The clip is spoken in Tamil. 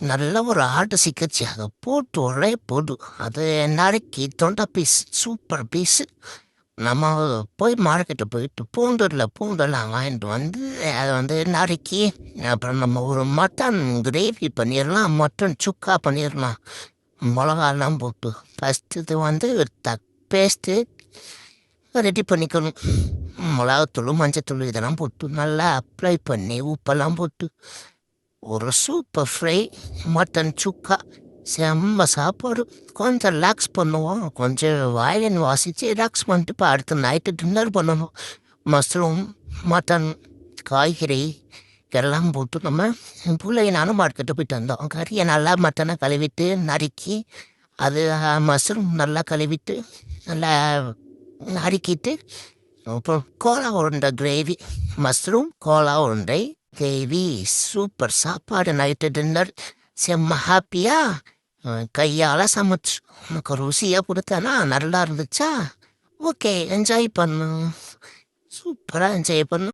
நல்ல ஒரு ஆட்டு சிக்கிச்சு அதை போட்டு ஒரே போடு அது நறுக்கி தொண்டை பீஸ் சூப்பர் பீஸு. நம்ம போய் மார்க்கெட்டு போயிட்டு பூண்டெல்லாம் வாங்கிட்டு வந்து அதை வந்து நறுக்கி அப்புறம் நம்ம ஒரு மட்டன் கிரேவி பண்ணிடலாம், மட்டன் சுக்கா பண்ணிடலாம். மிளகாலாம் போட்டு ஃபஸ்ட்டு இது வந்து பேஸ்ட்டு ரெடி பண்ணிக்கணும். மிளகாத்தூள் மஞ்சத்தூள் இதெல்லாம் போட்டு நல்லா அப்ளை பண்ணி உப்பெல்லாம் போட்டு ஒரு சூப்பர் ஃப்ரை மட்டன் சுக்கா. செம்ம சாப்பாடு. கொஞ்சம் ரிலாக்ஸ் பண்ணுவோம், கொஞ்சம் வயலின் வாசித்து ரிலாக்ஸ் பண்ணிட்டு இப்போ அடுத்த நைட்டு டின்னர் பண்ணணும். மஷ்ரூம், மட்டன், காய்கறி எல்லாம் போட்டு நம்ம பிள்ளைய நானும் மார்க்கெட்டு போயிட்டு வந்தோம். கறியை நல்லா மட்டனை கழுவிட்டு நறுக்கி அது மஷ்ரூம் நல்லா கழுவிட்டு நல்லா நறுக்கிட்டு அப்புறம் கோலா உருண்டை கிரேவி, மஷ்ரூம் கோலா உருண்டை கிரேவி சூப்பர் சாப்பாடு. நைட்டு டின்னர் செம்ம ஹாப்பியாக கையால் சமைச்சு உனக்கு ருசியாக கொடுத்தேன்னா நல்லா இருந்துச்சா. ஓகே, என்ஜாய் பண்ணு, சூப்பராக என்ஜாய் பண்ணு.